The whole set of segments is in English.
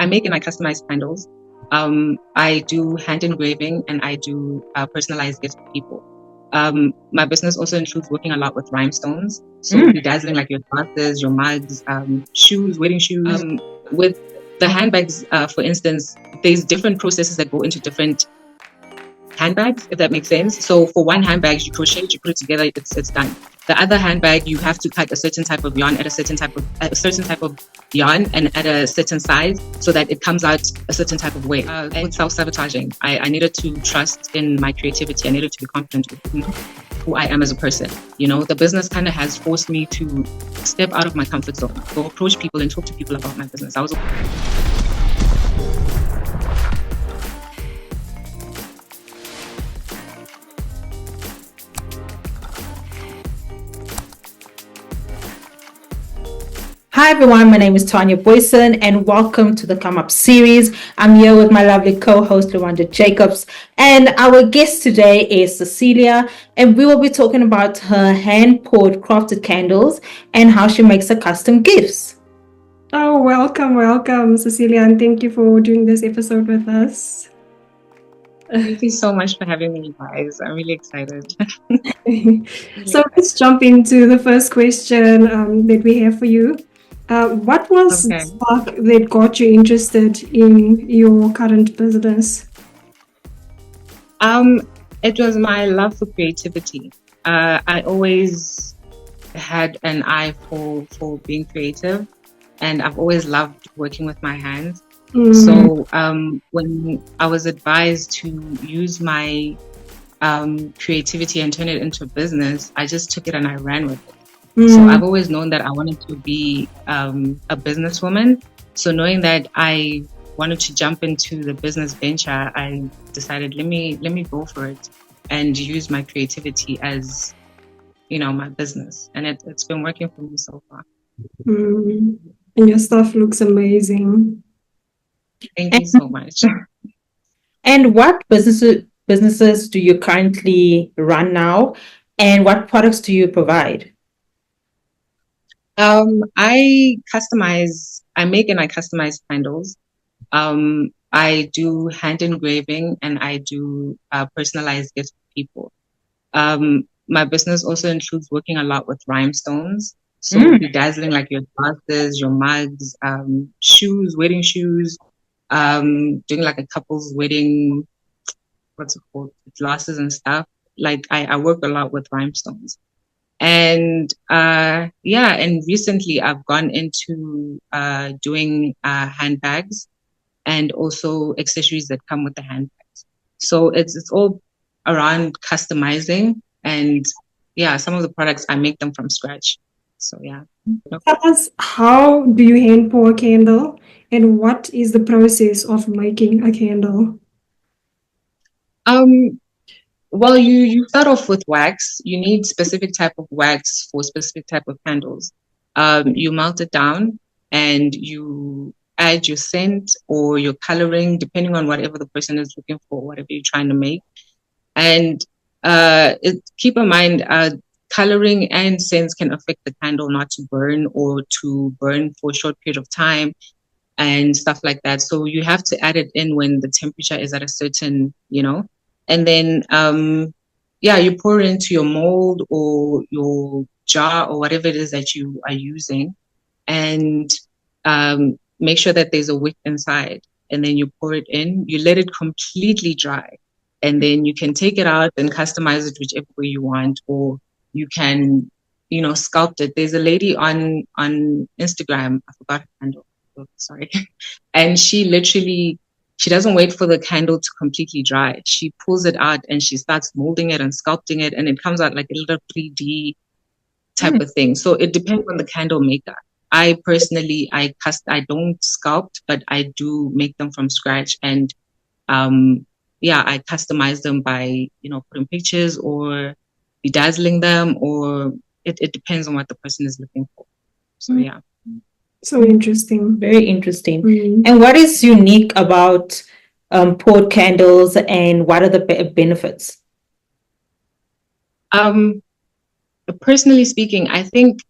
I make and I customize candles. I do hand engraving and I do personalized gifts for people. My business also includes working a lot with rhinestones. So bedazzling like your glasses, your mugs, shoes, wedding shoes. With the handbags, for instance, there's different processes that go into different handbags, if that makes sense. So for one handbag, you crochet, you put it together, it's done. The other handbag, you have to cut a certain type of yarn at a certain type of yarn and at a certain size so that it comes out a certain type of way. And self-sabotaging. I needed to trust in my creativity. I needed to be confident with who I am as a person. You know, the business kind of has forced me to step out of my comfort zone, go approach people and talk to people about my business. Hi everyone, my name is Tanya Boyson and welcome to the Come Up series. I'm here with my lovely co-host Lwanda Jacobs, and our guest today is Cecilia, and we will be talking about her hand-poured crafted candles and how she makes her custom gifts. Oh, welcome, Cecilia, and thank you for doing this episode with us. Thank you so much for having me, guys. I'm really excited. So let's jump into the first question that we have for you. What was the spark that got you interested in your current business? It was my love for creativity. I always had an eye for being creative, and I've always loved working with my hands. So when I was advised to use my creativity and turn it into a business, I just took it and I ran with it. So I've always known that I wanted to be a businesswoman. So knowing that I wanted to jump into the business venture, I decided let me go for it and use my creativity as, you know, my business. And it's been working for me so far. And your stuff looks amazing. Thank you so much. And what businesses do you currently run now, and what products do you provide? I make and I customize candles. I do hand engraving and I do personalized gifts for people. My business also includes working a lot with rhinestones. So bedazzling like your glasses, your mugs, shoes, wedding shoes, doing like a couple's wedding, what's it called, glasses and stuff. Like I work a lot with rhinestones. And and recently I've gone into doing handbags and also accessories that come with the handbags. So it's all around customizing, and some of the products I make them from scratch. So yeah. Tell us, how do you hand pour a candle, and what is the process of making a candle? Well, you start off with wax. You need specific type of wax for specific type of candles. You melt it down and you add your scent or your coloring, depending on whatever the person is looking for, whatever you're trying to make. And keep in mind, coloring and scents can affect the candle not to burn or to burn for a short period of time and stuff like that. So you have to add it in when the temperature is at a certain, and then, you pour it into your mold or your jar or whatever it is that you are using, and make sure that there's a wick inside. And then you pour it in, you let it completely dry. And then you can take it out and customize it whichever way you want, or you can, sculpt it. There's a lady on Instagram, I forgot her handle, sorry. And she doesn't wait for the candle to completely dry. She pulls it out and she starts molding it and sculpting it, and it comes out like a little 3D type of thing. So it depends on the candle maker. I personally, I don't sculpt, but I do make them from scratch, and I customize them by, putting pictures or bedazzling them, or it depends on what the person is looking for. So yeah. So interesting. Very interesting. And what is unique about poured candles, and what are the benefits? Personally speaking, I think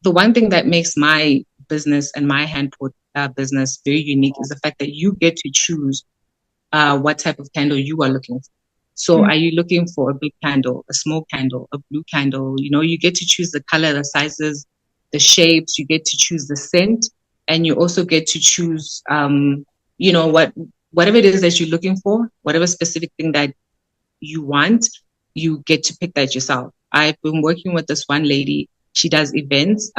the one thing that makes my business and my hand poured business very unique is the fact that you get to choose what type of candle you are looking for. So are you looking for a big candle, a small candle, a blue candle? You know, you get to choose the color, the sizes, the shapes, you get to choose the scent, and you also get to choose, you know, whatever it is that you're looking for, whatever specific thing that you want, you get to pick that yourself. I've been working with this one lady. She does events,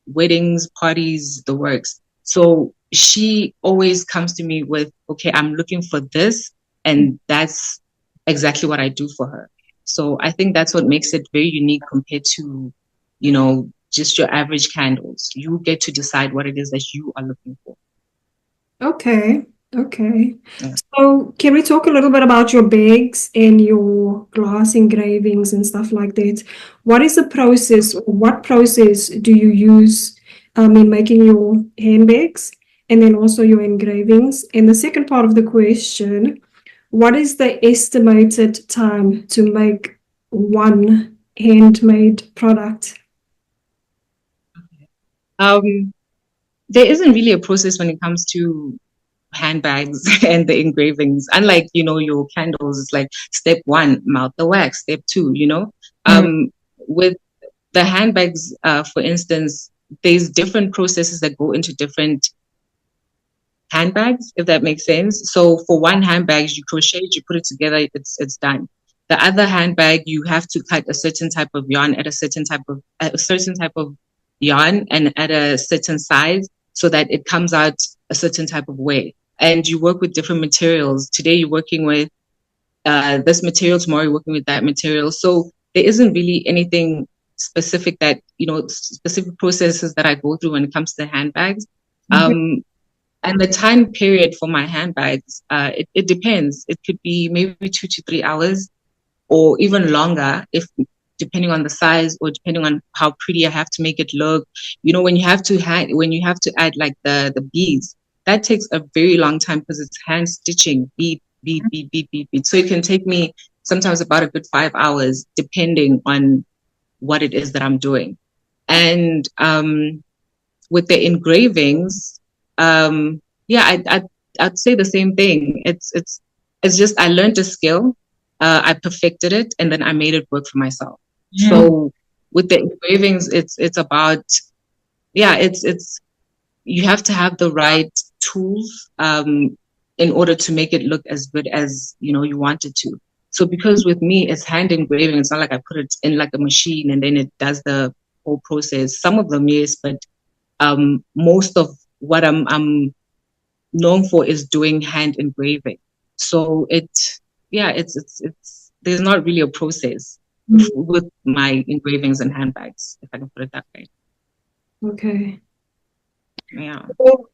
weddings, parties, the works. So she always comes to me with, okay, I'm looking for this, and that's exactly what I do for her. So I think that's what makes it very unique compared to, you know, just your average candles. You get to decide what it is that you are looking for. Okay. Okay. Yeah. So can we talk a little bit about your bags and your glass engravings and stuff like that? What is the process, or what process do you use in making your handbags and then also your engravings? And the second part of the question, what is the estimated time to make one handmade product? There isn't really a process when it comes to handbags and the engravings. Unlike, you know, your candles, it's like step one, melt the wax, step two, you know. With the handbags, for instance, there's different processes that go into different handbags, if that makes sense. So for one handbag, you crochet it, you put it together, it's done. The other handbag, you have to cut a certain type of yarn at a certain type of yarn and at a certain size so that it comes out a certain type of way. And you work with different materials. Today you're working with this material, tomorrow you're working with that material. So there isn't really anything specific that, you know, specific processes that I go through when it comes to handbags. And the time period for my handbags, it depends. It could be maybe 2 to 3 hours or even longer, if depending on the size or depending on how pretty I have to make it look. You know, when you have to add like the beads, that takes a very long time because it's hand stitching, bead, bead, bead, bead, bead, bead. So it can take me sometimes about a good 5 hours, depending on what it is that I'm doing. And with the engravings, I'd say the same thing. It's just I learned a skill, I perfected it, and then I made it work for myself. So with the engravings, it's about it's you have to have the right tools in order to make it look as good as, you know, you want it to. So because with me it's hand engraving, it's not like I put it in like a machine and then it does the whole process. Some of them, yes, but most of what I'm known for is doing hand engraving. So it's there's not really a process with my engravings and handbags, if I can put it that way. Okay. Yeah. So,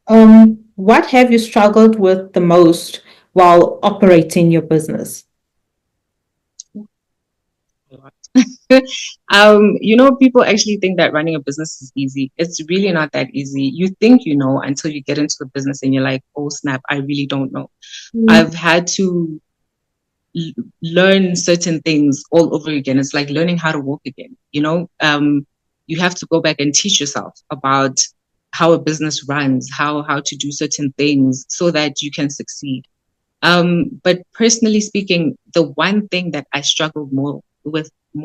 what have you struggled with the most while operating your business? You know, people actually think that running a business is easy. It's really not that easy. You think you know until you get into the business and you're like, oh snap, I really don't know. I've had to learn certain things all over again. It's like learning how to walk again. You know, you have to go back and teach yourself about how a business runs, how to do certain things so that you can succeed. But personally speaking, the one thing that I struggled more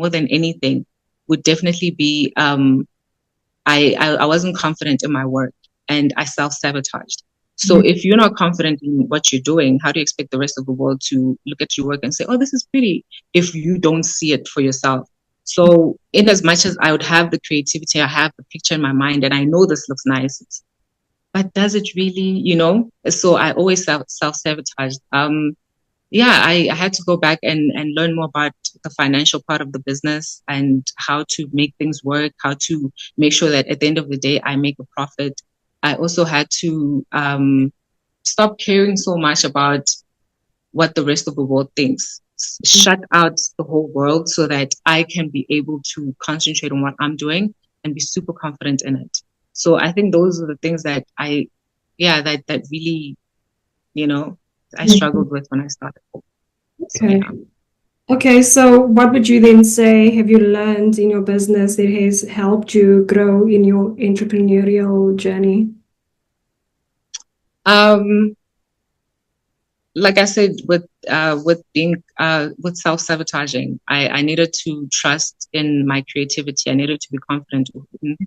than anything would definitely be I wasn't confident in my work and I self-sabotaged. So if you're not confident in what you're doing, how do you expect the rest of the world to look at your work and say, oh, this is pretty, if you don't see it for yourself? So in as much as I would have the creativity, I have the picture in my mind and I know this looks nice, but does it really, you know? So I always self-sabotaged. I had to go back and learn more about the financial part of the business and how to make things work, how to make sure that at the end of the day, I make a profit. I also had to stop caring so much about what the rest of the world thinks. Shut out the whole world so that I can be able to concentrate on what I'm doing and be super confident in it. So I think those are the things that that really, you know, I struggled with when I started. So, Okay. Okay, so what would you then say have you learned in your business that has helped you grow in your entrepreneurial journey? Um, like I said, with being with self-sabotaging, I needed to trust in my creativity. I needed to be confident in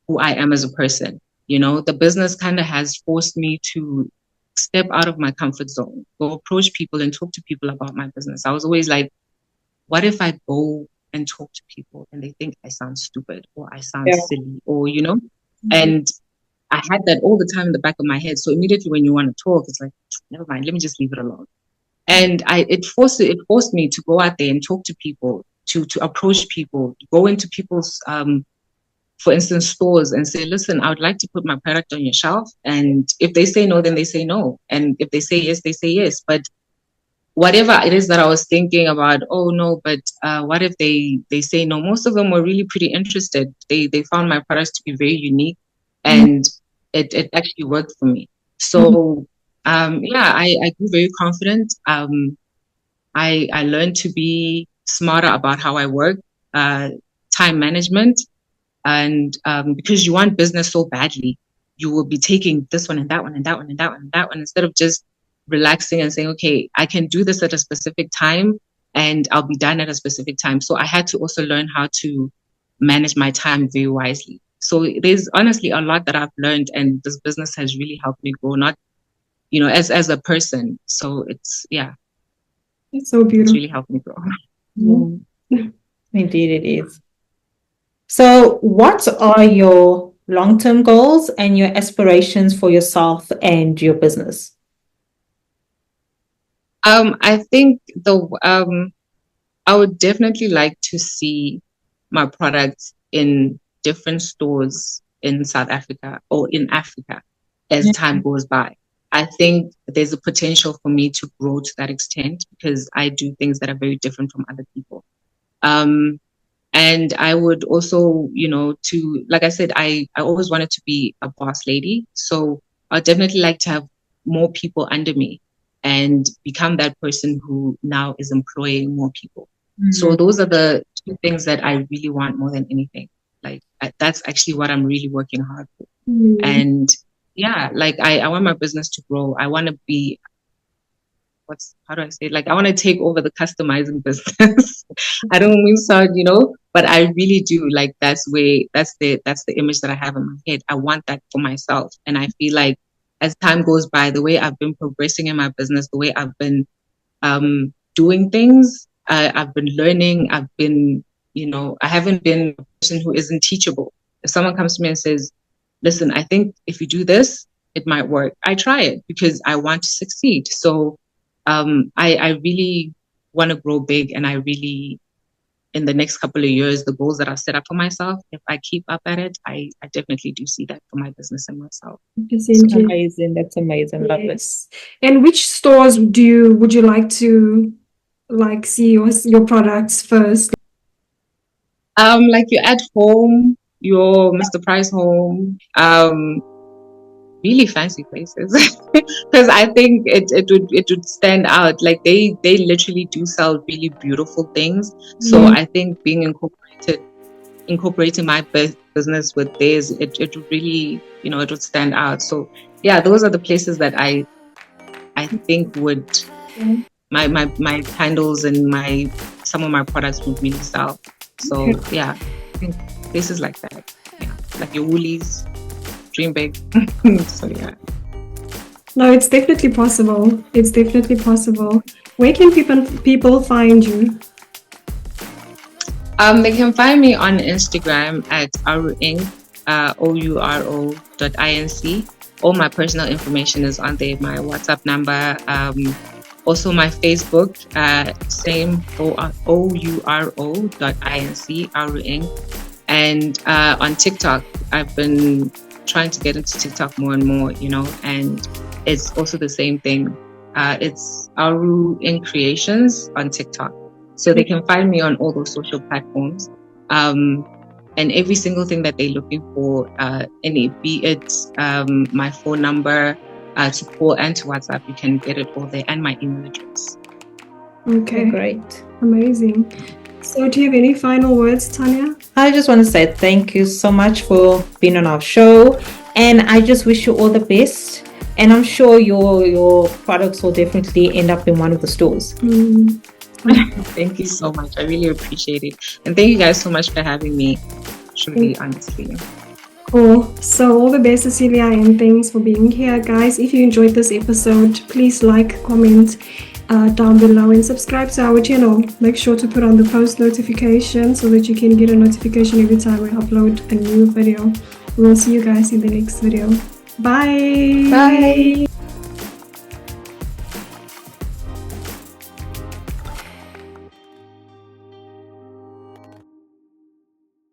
who I am as a person. You know, the business kind of has forced me to step out of my comfort zone, go approach people and talk to people about my business. I was always like, what if I go and talk to people and they think I sound stupid or I sound Yeah. silly or, you know, and I had that all the time in the back of my head. So immediately when you want to talk, it's like, never mind, let me just leave it alone. And it forced me to go out there and talk to people, to approach people, go into people's for instance, stores and say, listen, I would like to put my product on your shelf. And if they say no, then they say no. And if they say yes, they say yes. But whatever it is that I was thinking about, oh no, but what if they say no? Most of them were really pretty interested. They found my products to be very unique, and it actually worked for me. So yeah, I grew very confident. I learned to be smarter about how I work, time management, and because you want business so badly, you will be taking this one and that one and that one and that one and that one instead of just relaxing and saying, okay, I can do this at a specific time and I'll be done at a specific time. So I had to also learn how to manage my time very wisely. So there's honestly a lot that I've learned, and this business has really helped me grow, not, you know, as a person. So it's, yeah, It's so it's beautiful. really helped me grow. Indeed, it is. So, what are your long-term goals and your aspirations for yourself and your business? I think I would definitely like to see my products in different stores in South Africa or in Africa as time goes by. I think there's a potential for me to grow to that extent because I do things that are very different from other people. And I would also, you know, like I said, I always wanted to be a boss lady. So I'd definitely like to have more people under me and become that person who now is employing more people. So those are the two things that I really want more than anything. Like that's actually what I'm really working hard for. And yeah, like I want my business to grow. I want to be, how do I say it? Like I want to take over the customizing business. I don't mean sound, you know, but I really do. Like that's the image that I have in my head. I want that for myself. And I feel like as time goes by, the way I've been progressing in my business, the way I've been doing things, I've been learning, I've been, you know, I haven't been a person who isn't teachable. If someone comes to me and says, listen, I think if you do this, it might work, I try it because I want to succeed. So I really want to grow big, and I really, in the next couple of years, the goals that I've set up for myself, if I keep up at it, I definitely do see that for my business and myself. That's amazing. That's amazing. Love Yes. And which stores would you like to see your products first? Like your at home, your Mr. Price home, really fancy places. Because I think it would stand out. Like they literally do sell really beautiful things. So I think being incorporating my business with theirs, it would really, you know, it would stand out. So yeah, those are the places that I think would my candles and some of my products would really sell. So yeah, I think places like that. Yeah, like your Woolies, dream big. So yeah. No, it's definitely possible. It's definitely possible. Where can people find you? They can find me on Instagram at Ouro.inc, Ouro.inc. All my personal information is on there. My WhatsApp number, also my Facebook, same Ouro.inc, Ouro.inc. And on TikTok, I've been trying to get into TikTok more and more, you know, and it's also the same thing. It's Ouro.inc Creations on TikTok. So they can find me on all those social platforms. And every single thing that they're looking for, be it my phone number to call and to WhatsApp, you can get it all there, and my email address. Okay. Great. Amazing. So do you have any final words, Tanya? I just want to say thank you so much for being on our show. And I just wish you all the best and I'm sure your products will definitely end up in one of the stores. Thank you so much. I really appreciate it. And thank you guys so much for having me. Truly, honestly. Cool. So all the best, Cecilia, and thanks for being here, guys. If you enjoyed this episode, please like, comment down below, and subscribe to our channel. Make sure to put on the post notification so that you can get a notification every time we upload a new video. We'll see you guys in the next video. Bye. Bye.